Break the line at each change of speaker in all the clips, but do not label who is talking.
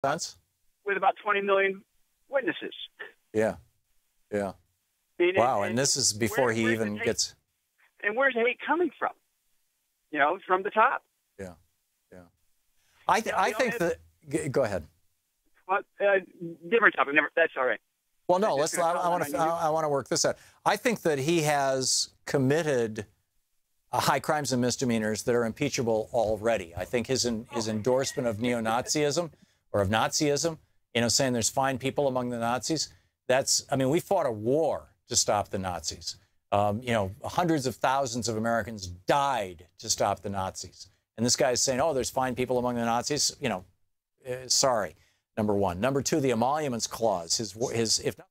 Sense?
With about 20 million witnesses.
Yeah. Yeah. Wow, and this is before he even gets...
And where's the hate coming from? You know, from the top.
Yeah, yeah. I think that... Go ahead.
Well, different topic. That's all right.
Well, no, I want to work this out. I think that he has committed high crimes and misdemeanors that are impeachable already. I think his endorsement of neo-Nazism or of Nazism, you know, saying there's fine people among the Nazis, I mean, we fought a war to stop the Nazis. You know, hundreds of thousands of Americans died to stop the Nazis. And this guy's saying, oh, there's fine people among the Nazis. You know, sorry, number one. Number two, the emoluments clause. His if not,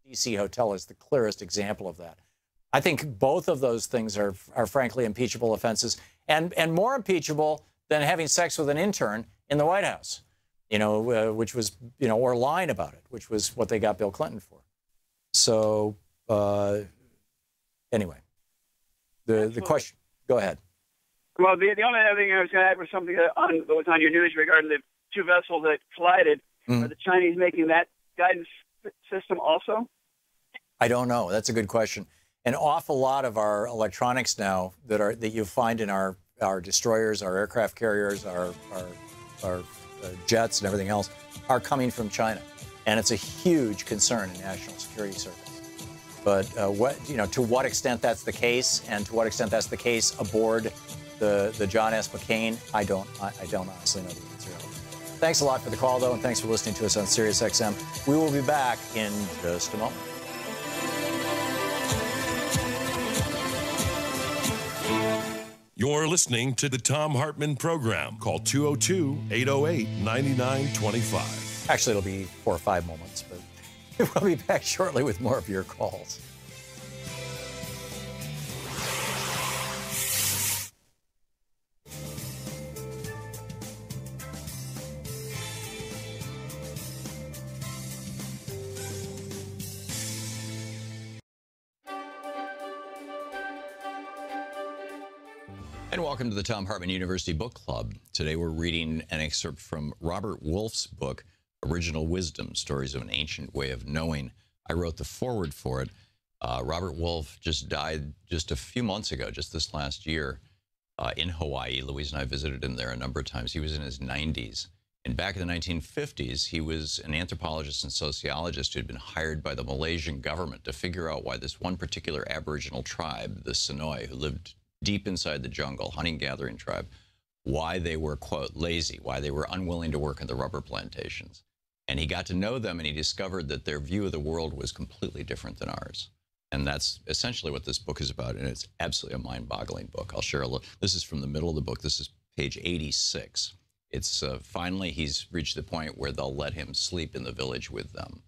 D.C. hotel is the clearest example of that. I think both of those things are frankly impeachable offenses, and more impeachable than having sex with an intern in the White House, you know, which was, you know, or lying about it, which was what they got Bill Clinton for. So anyway, the question. Go ahead.
Well, the only other thing I was going to add was something that was on your news regarding the two vessels that collided. Are the Chinese making that guidance system also?
I don't know. That's a good question. An awful lot of our electronics now that you find in our destroyers, our aircraft carriers, our jets and everything else are coming from China. And it's a huge concern in national security circles. But to what extent that's the case, and to what extent that's the case aboard the John S. McCain, I don't honestly know the answer. Thanks a lot for the call, though, and thanks for listening to us on SiriusXM. We will be back in just a moment.
You're listening to the Thom Hartmann Program. Call 202-808-9925.
Actually, it'll be 4 or 5 moments, but we'll be back shortly with more of your calls. And welcome to the Thom Hartmann University Book Club. Today we're reading an excerpt from Robert Wolfe's book, Original Wisdom, Stories of an Ancient Way of Knowing. I wrote the foreword for it. Robert Wolfe just died just a few months ago, just this last year, in Hawaii. Louise and I visited him there a number of times. He was in his 90s. And back in the 1950s, he was an anthropologist and sociologist who had been hired by the Malaysian government to figure out why this one particular Aboriginal tribe, the Sonoy, who lived deep inside the jungle, hunting-gathering tribe, why they were, quote, lazy, why they were unwilling to work in the rubber plantations. And he got to know them, and he discovered that their view of the world was completely different than ours. And that's essentially what this book is about, and it's absolutely a mind-boggling book. I'll share a little. This is from the middle of the book. This is page 86. It's finally he's reached the point where they'll let him sleep in the village with them.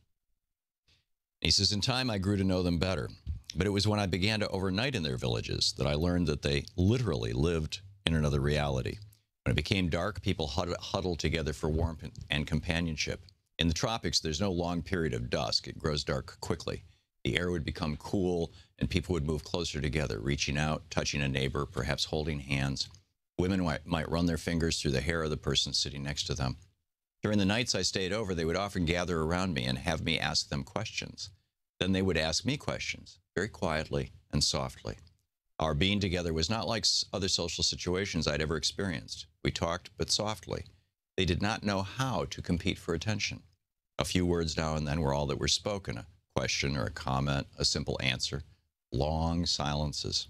He says, in time, I grew to know them better. But it was when I began to overnight in their villages that I learned that they literally lived in another reality. When it became dark, people huddled together for warmth and companionship. In the tropics, there's no long period of dusk. It grows dark quickly. The air would become cool, and people would move closer together, reaching out, touching a neighbor, perhaps holding hands. Women might run their fingers through the hair of the person sitting next to them. During the nights I stayed over, they would often gather around me and have me ask them questions. Then they would ask me questions, very quietly and softly. Our being together was not like other social situations I'd ever experienced. We talked, but softly. They did not know how to compete for attention. A few words now and then were all that were spoken, a question or a comment, a simple answer, long silences.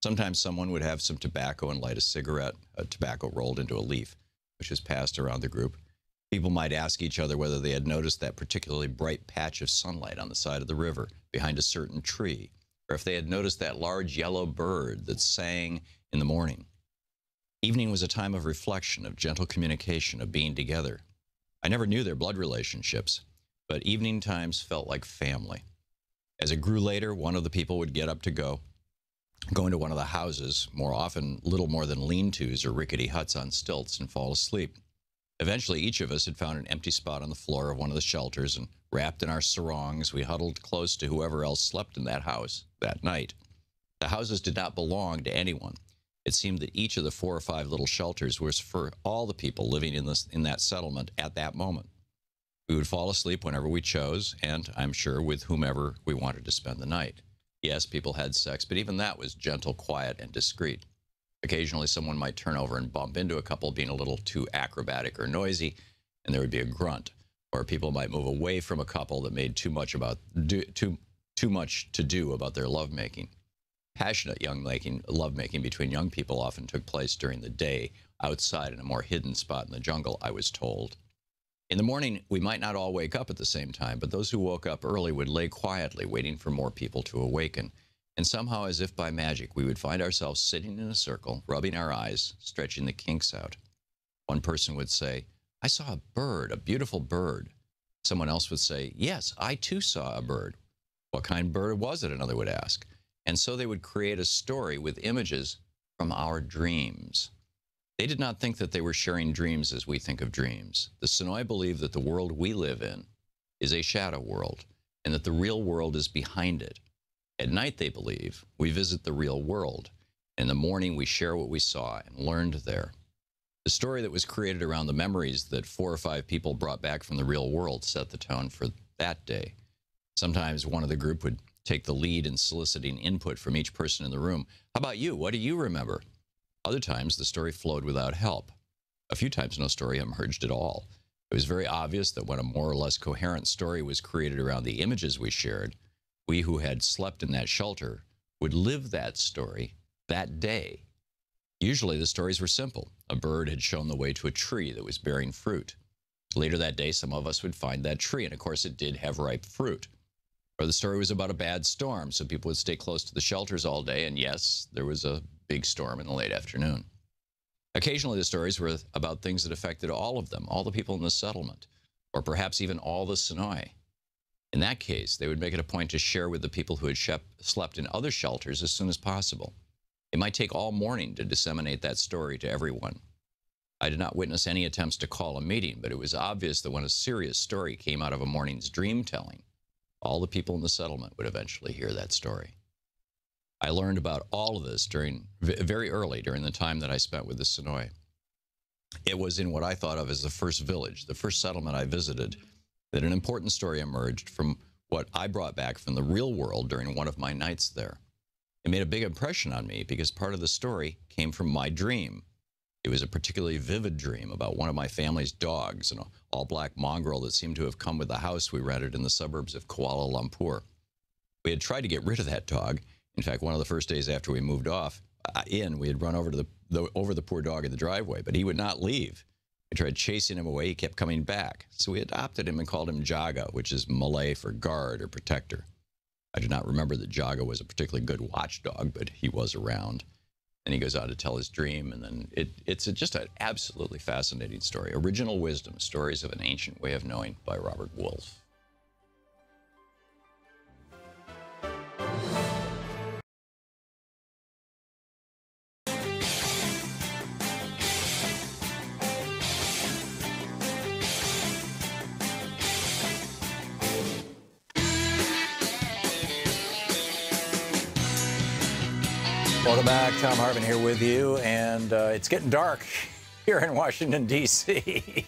Sometimes someone would have some tobacco and light a cigarette, tobacco rolled into a leaf, which was passed around the group. People might ask each other whether they had noticed that particularly bright patch of sunlight on the side of the river behind a certain tree, or if they had noticed that large yellow bird that sang in the morning. Evening was a time of reflection, of gentle communication, of being together. I never knew their blood relationships, but evening times felt like family. As it grew later, one of the people would get up to go into one of the houses, more often little more than lean-tos or rickety huts on stilts, and fall asleep. Eventually, each of us had found an empty spot on the floor of one of the shelters, and wrapped in our sarongs, we huddled close to whoever else slept in that house that night. The houses did not belong to anyone. It seemed that each of the 4 or 5 little shelters was for all the people living in that settlement at that moment. We would fall asleep whenever we chose, and I'm sure with whomever we wanted to spend the night. Yes, people had sex, but even that was gentle, quiet, and discreet. Occasionally, someone might turn over and bump into a couple being a little too acrobatic or noisy, and there would be a grunt. Or people might move away from a couple that made too much to do about their lovemaking. Passionate lovemaking between young people often took place during the day, outside in a more hidden spot in the jungle, I was told. In the morning, we might not all wake up at the same time, but those who woke up early would lay quietly, waiting for more people to awaken. And somehow, as if by magic, we would find ourselves sitting in a circle, rubbing our eyes, stretching the kinks out. One person would say, "I saw a bird, a beautiful bird." Someone else would say, "Yes, I too saw a bird." "What kind of bird was it?" another would ask. And so they would create a story with images from our dreams. They did not think that they were sharing dreams as we think of dreams. The Sonoy believed that the world we live in is a shadow world, and that the real world is behind it. At night, they believe, we visit the real world. In the morning, we share what we saw and learned there. The story that was created around the memories that 4 or 5 people brought back from the real world set the tone for that day. Sometimes one of the group would take the lead in soliciting input from each person in the room. "How about you? What do you remember?" Other times, the story flowed without help. A few times, no story emerged at all. It was very obvious that when a more or less coherent story was created around the images we shared, we who had slept in that shelter would live that story that day. Usually, the stories were simple. A bird had shown the way to a tree that was bearing fruit. Later that day, some of us would find that tree, and of course, it did have ripe fruit. Or the story was about a bad storm, so people would stay close to the shelters all day, and yes, there was a big storm in the late afternoon. Occasionally, the stories were about things that affected all of them, all the people in the settlement, or perhaps even all the Sonoy. In that case, they would make it a point to share with the people who had slept in other shelters as soon as possible. It might take all morning to disseminate that story to everyone. I did not witness any attempts to call a meeting, but it was obvious that when a serious story came out of a morning's dream telling, all the people in the settlement would eventually hear that story. I learned about all of this very early during the time that I spent with the Sonoy. It was in what I thought of as the first village, the first settlement I visited, that an important story emerged from what I brought back from the real world during one of my nights there. It made a big impression on me because part of the story came from my dream. It was a particularly vivid dream about one of my family's dogs, an all-black mongrel that seemed to have come with the house we rented in the suburbs of Kuala Lumpur. We had tried to get rid of that dog. In fact, one of the first days after we moved we had run over to over the poor dog in the driveway, but he would not leave. We tried chasing him away. He kept coming back. So we adopted him and called him Jaga, which is Malay for guard or protector. I do not remember that Jaga was a particularly good watchdog, but he was around. And he goes on to tell his dream, and then it's just an absolutely fascinating story. Original Wisdom, Stories of an Ancient Way of Knowing by Robert Wolfe. Welcome back. Thom Hartmann here with you, and it's getting dark here in Washington, D.C.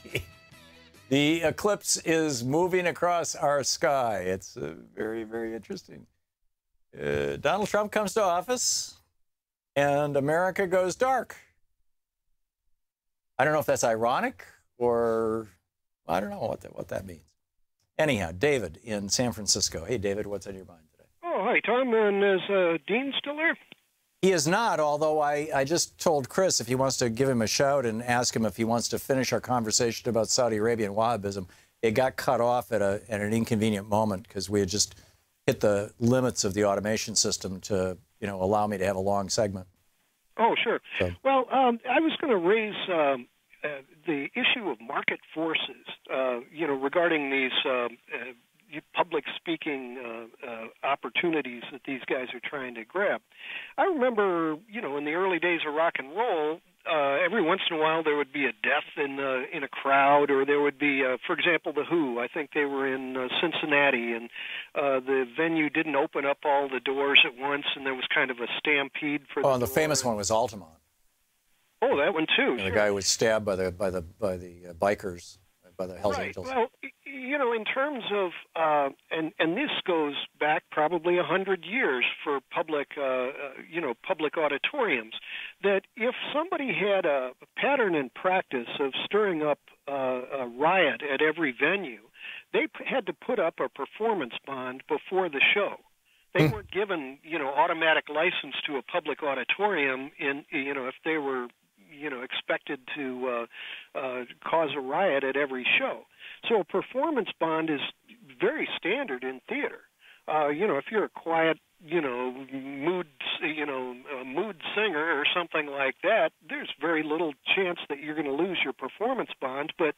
The eclipse is moving across our sky. It's very, very interesting. Donald Trump comes to office, and America goes dark. I don't know if that's ironic or I don't know what that means. Anyhow, David in San Francisco. Hey, David, what's on your mind today?
Oh, hi, Tom. And is Dean still there?
He is not, although I just told Chris if he wants to give him a shout and ask him if he wants to finish our conversation about Saudi Arabia and Wahhabism. It got cut off at an inconvenient moment because we had just hit the limits of the automation system to, allow me to have a long segment.
Oh, sure.
So.
Well, I was going to raise the issue of market forces, regarding these public speaking opportunities that these guys are trying to grab. I remember, in the early days of rock and roll, every once in a while there would be a death in a crowd, or there would be, for example, The Who. I think they were in Cincinnati, and the venue didn't open up all the doors at once, and there was kind of a stampede for
the famous one was Altamont.
Oh, that one too.
The guy was stabbed by the bikers, by the Hells Angels.
Well, in terms of, and this goes back probably 100 years for public, public auditoriums, that if somebody had a pattern and practice of stirring up a riot at every venue, they had to put up a performance bond before the show. They weren't given, automatic license to a public auditorium if they were, expected to cause a riot at every show. So a performance bond is very standard in theater. If you're a quiet, mood singer or something like that, there's very little chance that you're going to lose your performance bond. But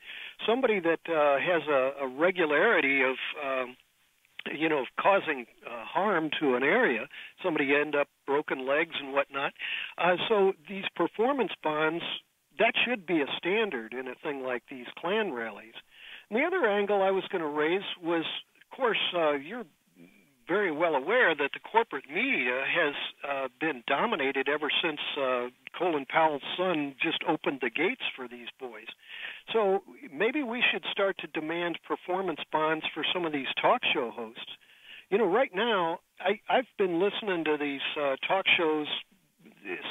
somebody that has a regularity of causing harm to an area, somebody end up broken legs and whatnot. So these performance bonds, that should be a standard in a thing like these Klan rallies. And the other angle I was going to raise was, of course, you're very well aware that the corporate media has been dominated ever since Colin Powell's son just opened the gates for these boys. So maybe we should start to demand performance bonds for some of these talk show hosts. Right now, I've been listening to these talk shows,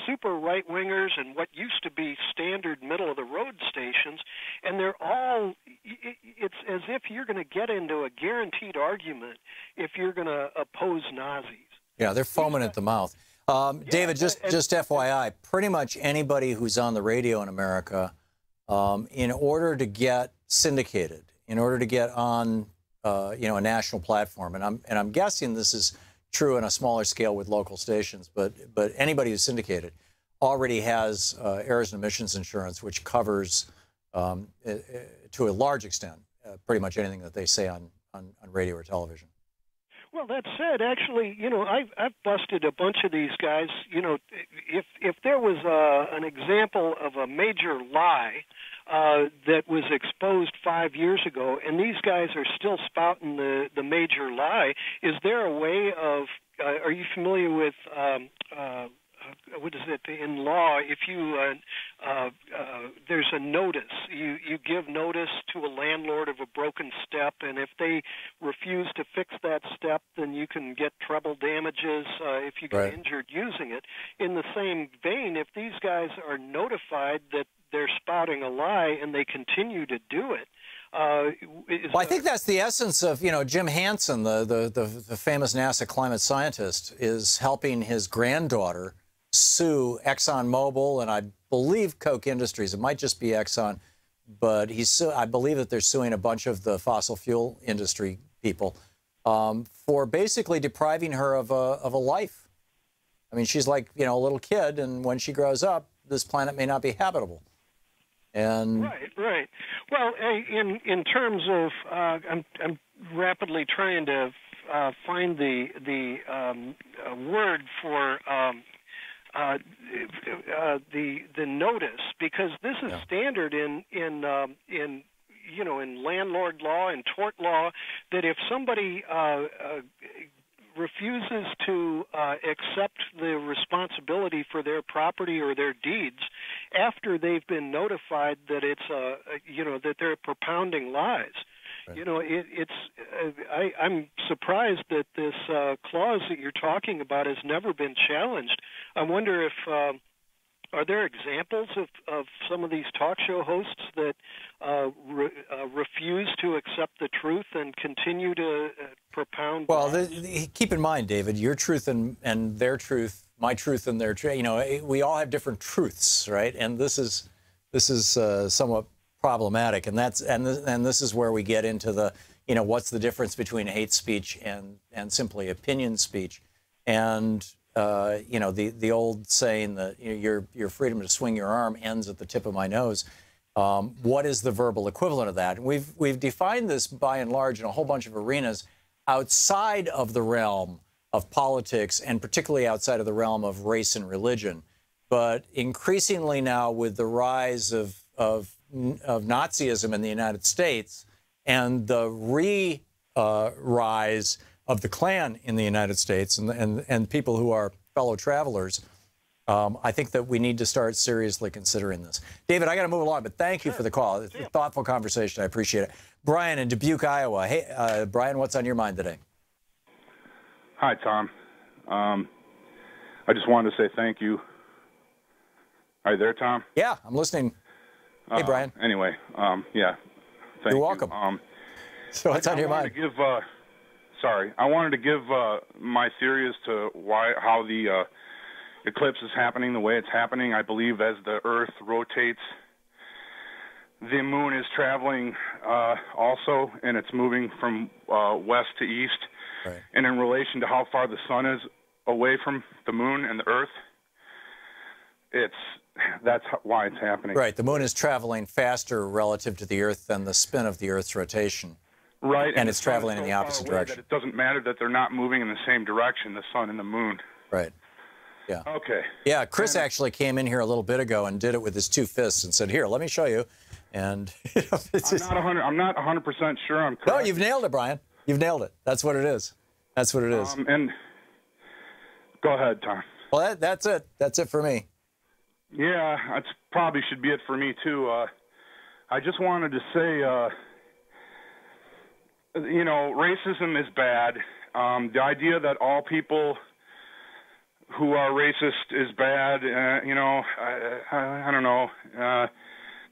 super right-wingers and what used to be standard middle-of-the-road stations, and they're all, it's as if you're going to get into a guaranteed argument if you're going to oppose Nazis.
Yeah, they're foaming at the mouth. David, just FYI, pretty much anybody who's on the radio in America, in order to get syndicated, in order to get on, a national platform, and I'm guessing this is true on a smaller scale with local stations, but anybody who's syndicated already has errors and omissions insurance, which covers, to a large extent, pretty much anything that they say on radio or television.
Well, that said, actually, I've busted a bunch of these guys. If there was an example of a major lie that was exposed 5 years ago, and these guys are still spouting the major lie, is there a way of? Are you familiar with? What is it in law? If you there's a notice, you give notice to a landlord of a broken step, and if they refuse to fix that step, then you can get treble damages if you get injured using it. In the same vein, if these guys are notified that they're spouting a lie and they continue to do it.
Well, I think that's the essence of, Jim Hansen, the famous NASA climate scientist, is helping his granddaughter sue ExxonMobil and I believe Koch Industries. It might just be Exxon, but I believe that they're suing a bunch of the fossil fuel industry people for basically depriving her of a life. I mean, she's like, a little kid, and when she grows up, this planet may not be habitable. And
right. Well, in terms of, I'm rapidly trying to find the word for the notice, because this is standard in landlord law and tort law, that if somebody refuses to accept the responsibility for their property or their deeds after they've been notified that it's that they're propounding lies. I'm surprised that this clause that you're talking about has never been challenged. I wonder if are there examples of some of these talk show hosts that refuse to accept the truth and continue to propound?
Well, keep in mind, David, your truth and their truth, my truth and their truth. We all have different truths, right? And this is somewhat problematic, and this is where we get into the what's the difference between hate speech and simply opinion speech, and the old saying that your freedom to swing your arm ends at the tip of my nose. What is the verbal equivalent of that? And we've defined this by and large in a whole bunch of arenas outside of the realm of politics, and particularly outside of the realm of race and religion. But increasingly now, with the rise of Nazism in the United States and the rise of the Klan in the United States and people who are fellow travelers, I think that we need to start seriously considering this. David, I got to move along, but thank you for the call. It's a thoughtful conversation. I appreciate it. Brian in Dubuque, Iowa. Hey, Brian, what's on your mind today?
Hi, Tom. I just wanted to say thank you. Are you there, Tom?
Yeah, I'm listening. Hey, Brian.
Anyway, yeah. Thank
You're welcome.
You.
So what's on your mind?
I wanted to give my theory as to how the eclipse is happening the way it's happening. I believe as the Earth rotates, the moon is traveling also, and it's moving from west to east.
Right.
And in relation to how far the sun is away from the moon and the Earth, that's why it's happening.
Right. The moon is traveling faster relative to the Earth than the spin of the Earth's rotation.
Right.
And it's traveling in the opposite direction.
That it doesn't matter that they're not moving in the same direction, the sun and the moon.
Right. Yeah.
Okay.
Yeah, Chris actually came in here a little bit ago and did it with his two fists and said, "Here, let me show you." And
I'm not 100% sure I'm correct.
No, you've nailed it, Brian. You've nailed it. That's what it is. That's what it is.
And go ahead, Tom.
Well, that's it. That's it for me.
Yeah, that's probably should be it for me too. I just wanted to say, racism is bad. The idea that all people who are racist is bad, I don't know.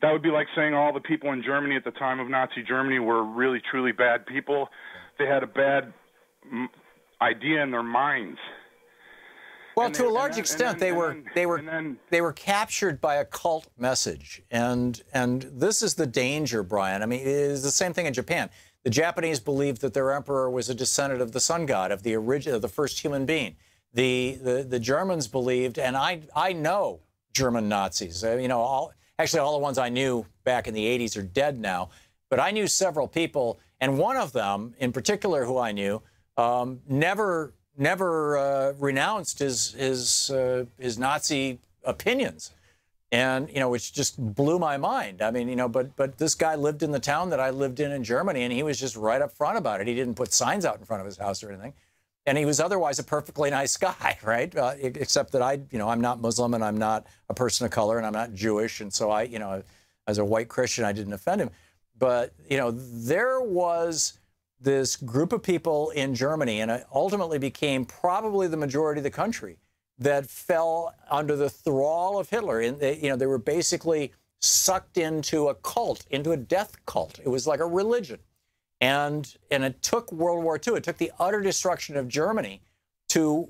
That would be like saying all the people in Germany at the time of Nazi Germany were really, truly bad people. They had a bad idea in their minds.
Well, to a large extent, they were captured by a cult message, and this is the danger, Brian. I mean, it is the same thing in Japan. The Japanese believed that their emperor was a descendant of the sun god, of the first human being. The Germans believed, and I know German Nazis. Actually, all the ones I knew back in the 80s are dead now. But I knew several people, and one of them, in particular, who I knew, never renounced his Nazi opinions, and which just blew my mind. I mean, but this guy lived in the town that I lived in Germany, and he was just right up front about it. He didn't put signs out in front of his house or anything. And he was otherwise a perfectly nice guy, right? Except that I'm not Muslim, and I'm not a person of color, and I'm not Jewish, and so as a white Christian, I didn't offend him. But there was this group of people in Germany, and it ultimately became probably the majority of the country, that fell under the thrall of Hitler. And they were basically sucked into a cult, into a death cult. It was like a religion. And it took World War II. It took the utter destruction of Germany to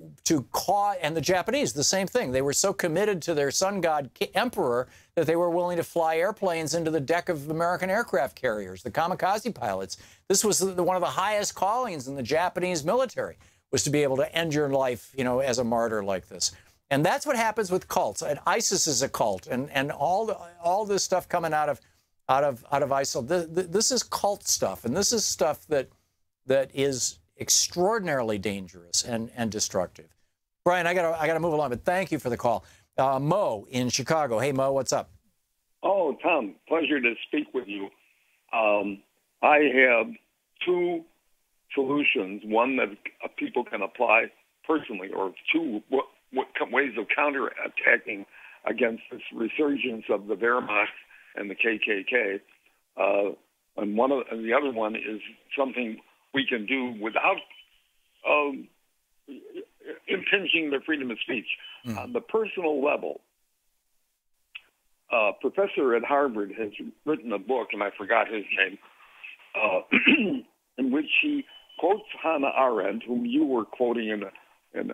cause, and the Japanese, the same thing. They were so committed to their sun god emperor that they were willing to fly airplanes into the deck of American aircraft carriers, the kamikaze pilots. This was one of the highest callings in the Japanese military, was to be able to end your life, as a martyr like this. And that's what happens with cults. And ISIS is a cult, and all this stuff coming out of ISIL. This is cult stuff, and this is stuff that is extraordinarily dangerous and destructive. Brian, I gotta move along, but thank you for the call. Mo in Chicago. Hey, Mo, what's up?
Oh, Tom, pleasure to speak with you. I have two solutions, one that people can apply personally, or two ways of counterattacking against this resurgence of the Wehrmacht and the KKK. And the other one is something we can do without impinging the freedom of speech. Mm-hmm. On the personal level, a professor at Harvard has written a book, and I forgot his name, in which he quotes Hannah Arendt, whom you were quoting in an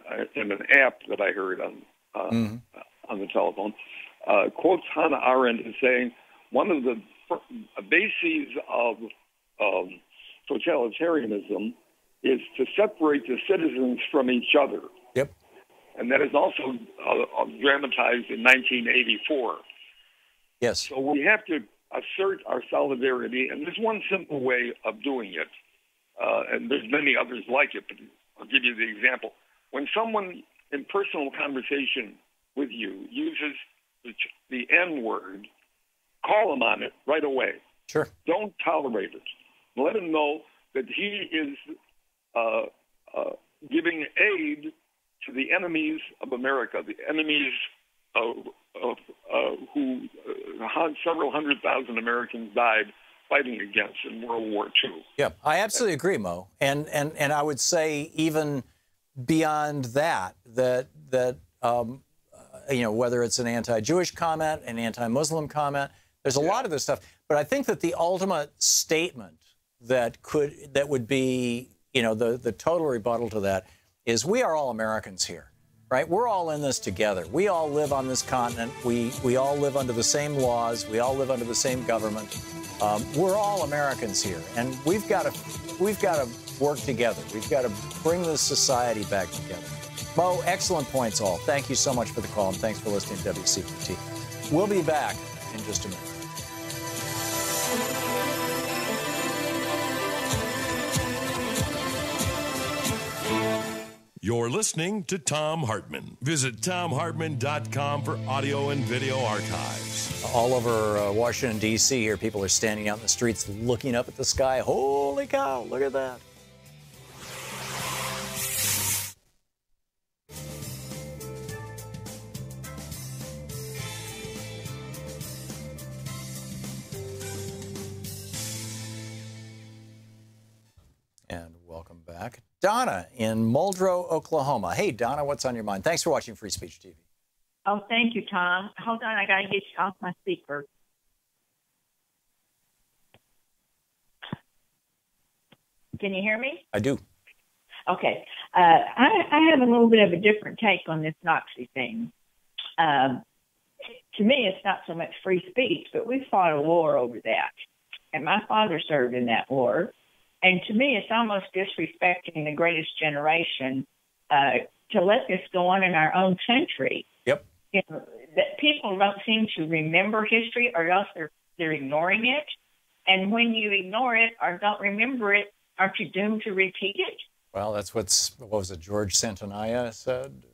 app that I heard on the telephone. Quotes Hannah Arendt as saying one of the bases of totalitarianism is to separate the citizens from each other.
Yep.
And that is also dramatized in 1984.
Yes.
So we have to assert our solidarity, and there's one simple way of doing it, and there's many others like it, but I'll give you the example. When someone in personal conversation with you uses the N-word, call him on it right away.
Sure. Don't
tolerate it. Let him know that he is giving aid to the enemies of America, the enemies who several 100,000 Americans died fighting against in World War II.
Yeah, I absolutely agree, Mo. And I would say even beyond that, you know, whether it's an anti-Jewish comment, an anti-Muslim comment, there's a lot of this stuff. But I think that the ultimate statement that would be, you know, the total rebuttal to that is we are all Americans here, right? We're all in this together. We all live on this continent. We all live under the same laws. We all live under the same government. We're all Americans here, and we've got to work together. We've got to bring this society back together. Mo, excellent points all. Thank you so much for the call, and thanks for listening to WCPT. We'll be back in just a minute.
You're listening to Thom Hartmann. Visit ThomHartmann.com for audio and video archives.
All over Washington, D.C. here, people are standing out in the streets looking up at the sky. Holy cow, look at that. And welcome back. Donna in Muldrow, Oklahoma. Hey, Donna, what's on your mind? Thanks for watching Free Speech TV.
Oh, thank you, Tom. Hold on, I got to get you off my speaker. Can you hear me?
I do.
Okay. I have a little bit of a different take on this Nazi thing. To me, it's not so much free speech, but we fought a war over that. And my father served in that war. And to me, it's almost disrespecting the greatest generation to let this go on in our own country.
Yep.
You know, that people don't seem to remember history, or else they're ignoring it. And when you ignore it or don't remember it, aren't you doomed to repeat it?
Well, that's what was it, George Santayana said?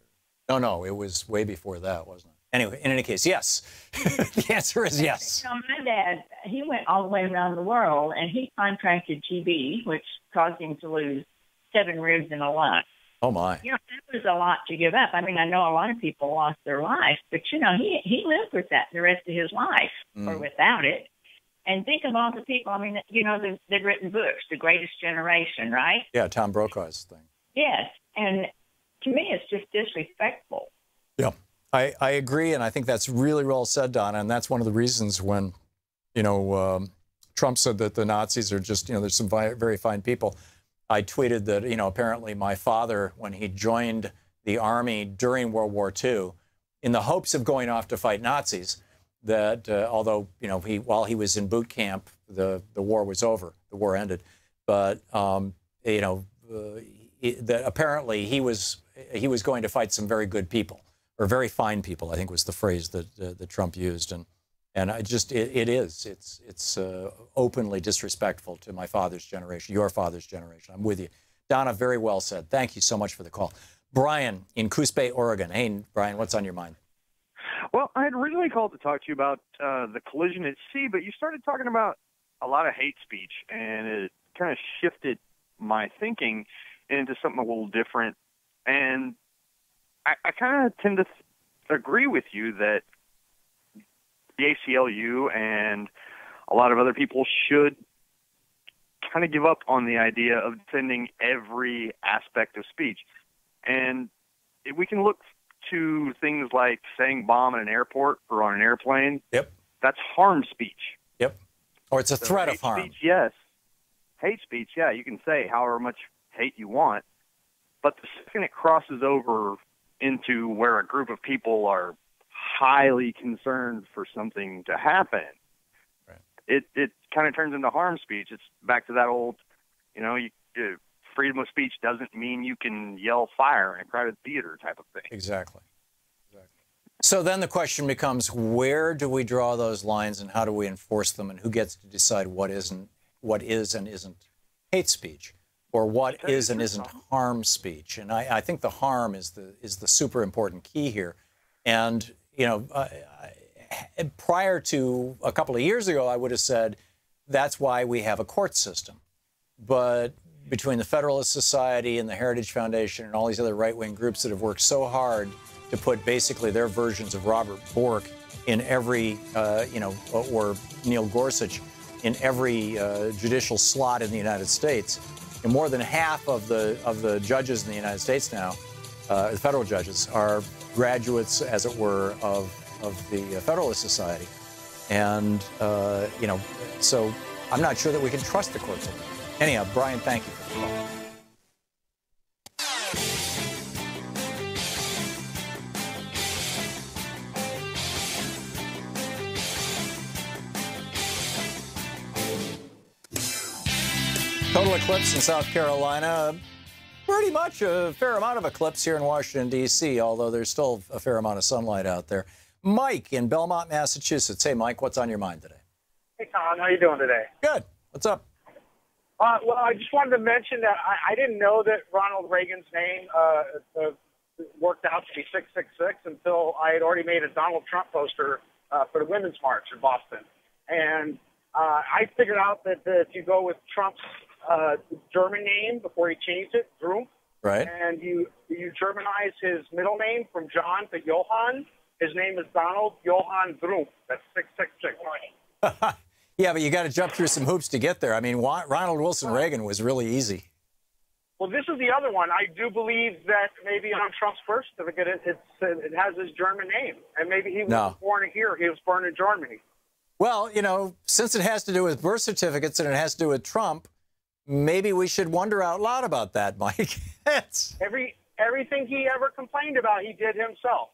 No, it was way before that, wasn't it? Anyway, in any case, yes. The answer is yes.
You know, my dad, he went all the way around the world, and he contracted TB, which caused him to lose 7 ribs and a lung.
Oh, my.
You know, that was a lot to give up. I mean, I know a lot of people lost their life, but, you know, he lived with that the rest of his life, or without it. And think of all the people, I mean, you know, they've written books, The Greatest Generation, right?
Yeah, Tom Brokaw's thing.
Yes, and to me, it's just disrespectful.
Yeah. I agree, and I think that's really well said, Donna, and that's one of the reasons when, you know, Trump said that the Nazis are just, you know, there's some very fine people. I tweeted that, you know, apparently my father, when he joined the Army during World War II, in the hopes of going off to fight Nazis, that although, you know, while he was in boot camp, the war was over, the war ended, but, you know, that apparently he was going to fight some very good people. Or very fine people, I think was the phrase that Trump used, and I just it's openly disrespectful to my father's generation, your father's generation. I'm with you, Donna. Very well said. Thank you so much for the call, Brian in Coos Bay, Oregon. Hey, Brian, what's on your mind?
Well, I had originally called to talk to you about the collision at sea, but you started talking about a lot of hate speech, and it kind of shifted my thinking into something a little different, and I kind of tend to agree with you that the ACLU and a lot of other people should kind of give up on the idea of defending every aspect of speech. And we can look to things like saying bomb in an airport or on an airplane.
Yep.
That's harm speech.
Yep. Or it's a threat of harm.
Speech, yes. Hate speech, yeah, you can say however much hate you want. But the second it crosses over into where a group of people are highly concerned for something to happen, right, it kind of turns into harm speech. It's back to that old, you know, freedom of speech doesn't mean you can yell fire in a crowded theater type of thing.
Exactly. So then the question becomes, where do we draw those lines and how do we enforce them, and who gets to decide what is and isn't hate speech? Or what is and isn't harm speech? And I think the harm is the super important key here. And, you know, prior to a couple of years ago, I would have said that's why we have a court system. But between the Federalist Society and the Heritage Foundation and all these other right-wing groups that have worked so hard to put basically their versions of Robert Bork in every, you know, or Neil Gorsuch in every judicial slot in the United States. And more than half of the judges in the United States now, the federal judges, are graduates, as it were, of the Federalist Society. And, so I'm not sure that we can trust the courts anymore. Anyhow, Brian, thank you for the call. Total eclipse in South Carolina. Pretty much a fair amount of eclipse here in Washington, D.C., although there's still a fair amount of sunlight out there. Mike in Belmont, Massachusetts. Hey, Mike, what's on your mind today?
Hey, Tom. How you doing today?
Good. What's up?
Well, I just wanted to mention that I didn't know that Ronald Reagan's name worked out to be 666 until I had already made a Donald Trump poster for the Women's March in Boston. And I figured out that if you go with Trump's German name before he changed it, Trump,
right,
and you Germanize his middle name from John to Johann, his name is Donald Johann Trump. That's 666.
Yeah, but you got to jump through some hoops to get there. I mean, Ronald Wilson Reagan was really easy.
Well, this is the other one. I do believe that maybe on Trump's birth certificate, it has his German name, and maybe he wasn't born here. He was born in Germany.
Well, since it has to do with birth certificates and it has to do with Trump, maybe we should wonder out loud about that, Mike.
Everything he ever complained about, he did himself.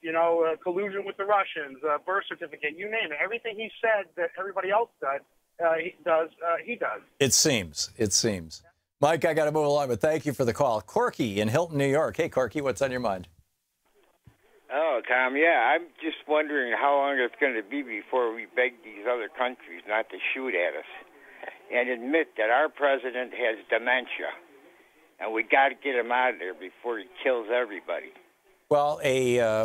Collusion with the Russians, birth certificate, you name it. Everything he said that everybody else he does.
It seems. Mike, I got to move along, but thank you for the call. Corky in Hilton, New York. Hey, Corky, what's on your mind?
Oh, Tom, yeah, I'm just wondering how long it's going to be before we beg these other countries not to shoot at us and admit that our president has dementia, and we got to get him out of there before he kills everybody. Well,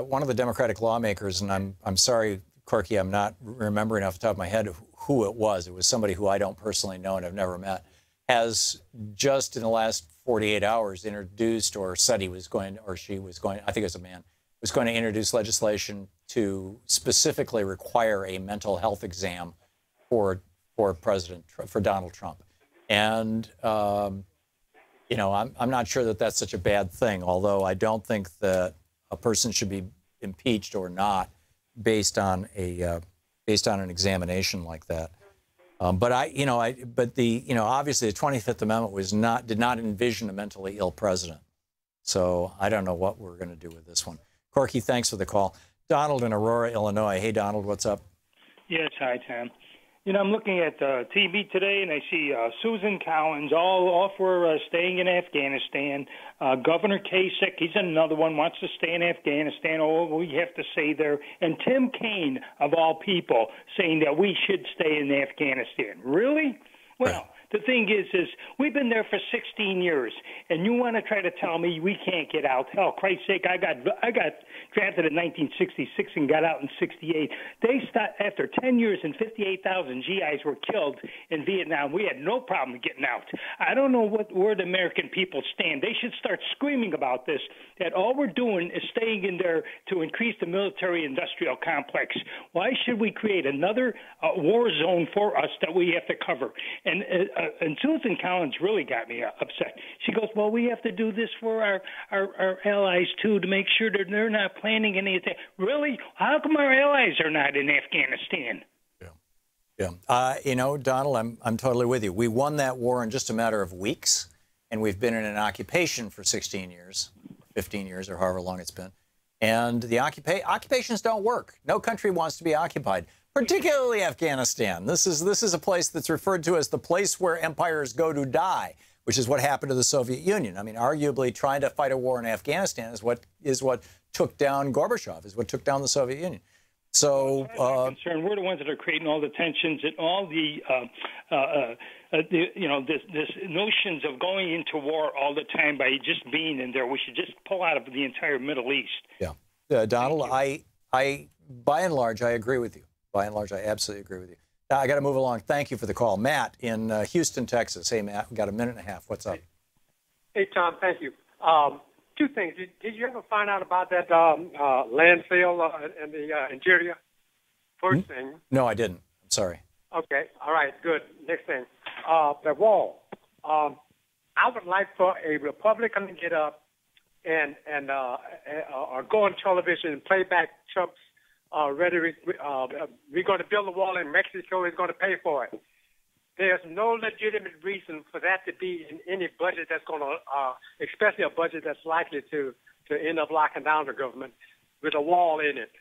one of the Democratic lawmakers, and I'm sorry, Corky, I'm not remembering off the top of my head who it was. It was somebody who I don't personally know and have never met, has just in the last 48 hours introduced or said he was going, or she was going, I think it was a man, was going to introduce legislation to specifically require a mental health exam for Donald Trump. And, I'm not sure that that's such a bad thing, although I don't think that a person should be impeached or not based on an examination like that. Obviously the 25th Amendment did not envision a mentally ill president. So I don't know what we're going to do with this one. Corky, thanks for the call. Donald in Aurora, Illinois. Hey, Donald, what's up?
Yes, hi, Tom. I'm looking at TV today, and I see Susan Collins, all for staying in Afghanistan. Governor Kasich, he's another one, wants to stay in Afghanistan. Oh, we have to stay there. And Tim Kaine, of all people, saying that we should stay in Afghanistan. Really? Well, the thing is we've been there for 16 years, and you want to try to tell me we can't get out? Hell, Christ's sake, I got drafted in 1966 and got out in 68. They stopped after 10 years, and 58,000 GIs were killed in Vietnam. We had no problem getting out. I don't know where the American people stand. They should start screaming about this, that all we're doing is staying in there to increase the military-industrial complex. Why should we create another war zone for us that we have to cover? And Susan Collins really got me upset. She goes, well, we have to do this for our allies, too, to make sure that they're not planning anything. Really? How come our allies are not in Afghanistan?
Yeah. Donald, I'm totally with you. We won that war in just a matter of weeks, and we've been in an occupation for 16 years, 15 years, or however long it's been. And the occupations don't work. No country wants to be occupied, particularly Afghanistan. This is a place that's referred to as the place where empires go to die, which is what happened to the Soviet Union. I mean, arguably, trying to fight a war in Afghanistan is what took down Gorbachev, is what took down the Soviet Union. So,
I'm concerned we're the ones that are creating all the tensions and all the this notions of going into war all the time by just being in there. We should just pull out of the entire Middle East.
Yeah, Donald, I by and large I agree with you. By and large, I absolutely agree with you. Now, I got to move along. Thank you for the call. Matt in Houston, Texas. Hey, Matt, we've got a minute and a half. What's up?
Hey, Tom, thank you. Two things. Did you ever find out about that landfill in Nigeria? First thing.
No, I didn't. I'm sorry.
Okay. All right. Good. Next thing. The wall. I would like for a Republican to get up and or go on television and play back Trump's rhetoric. We're going to build a wall in Mexico. He's going to pay for it. There's no legitimate reason for that to be in any budget that's going to, especially a budget that's likely to end up locking down the government with a wall in it.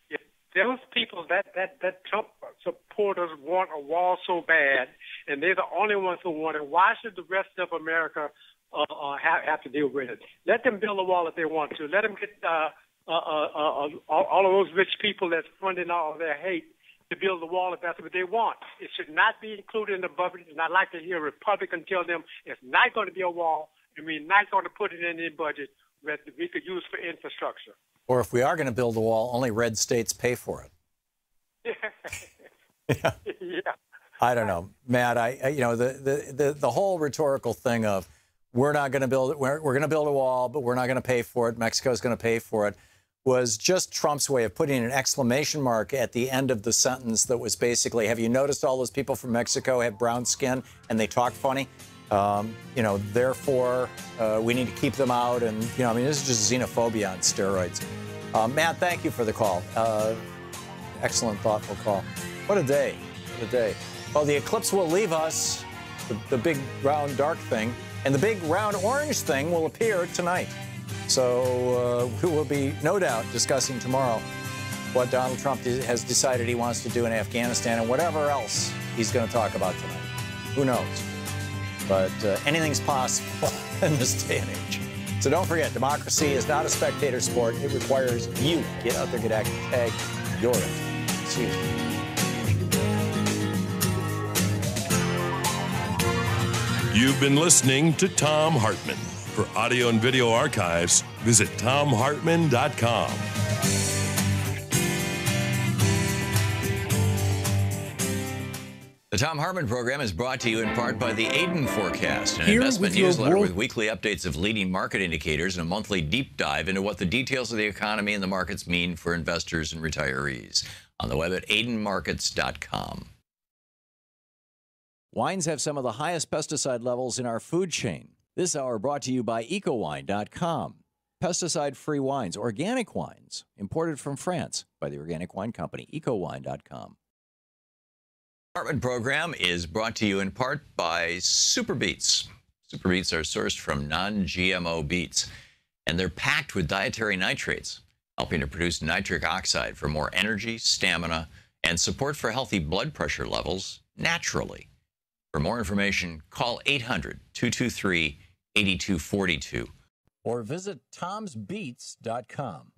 If those people that Trump supporters want a wall so bad, and they're the only ones who want it, why should the rest of America have to deal with it? Let them build a wall if they want to. Let them get all of those rich people that's funding all their hate to build the wall if that's what they want. It should not be included in the budget, and I'd like to hear a Republican tell them it's not going to be a wall, and we're not going to put it in the budget that we could use for infrastructure.
Or if we are going to build a wall, only red states pay for it. Yeah.
Yeah.
I don't know, Matt. The whole rhetorical thing of we're not going to build it. We're going to build a wall, but we're not going to pay for it. Mexico's going to pay for it. Was just Trump's way of putting an exclamation mark at the end of the sentence that was basically, have you noticed all those people from Mexico have brown skin and they talk funny? Therefore, we need to keep them out. And, this is just xenophobia on steroids. Matt, thank you for the call. Excellent, thoughtful call. What a day. What a day. Well, the eclipse will leave us, the big round dark thing, and the big round orange thing will appear tonight. So we will be, no doubt, discussing tomorrow what Donald Trump has decided he wants to do in Afghanistan and whatever else he's going to talk about tonight. Who knows? But anything's possible in this day and age. So don't forget, democracy is not a spectator sport. It requires you to get out there, get active, tag your it. See you.
You've been listening to Thom Hartmann. For audio and video archives, visit thomhartmann.com.
The Thom Hartmann Program is brought to you in part by the Aiden Forecast, an
Here
investment
with your
newsletter
world-
with weekly updates of leading market indicators and a monthly deep dive into what the details of the economy and the markets mean for investors and retirees. On the web at aidenmarkets.com. Wines have some of the highest pesticide levels in our food chain. This hour brought to you by ecowine.com. Pesticide-free wines, organic wines, imported from France by the Organic Wine Company, ecowine.com. Hartmann Program is brought to you in part by Super Beets. Super Beets are sourced from non-GMO beets, and they're packed with dietary nitrates, helping to produce nitric oxide for more energy, stamina, and support for healthy blood pressure levels naturally. For more information, call 800-223-8242 or visit tomsbeets.com.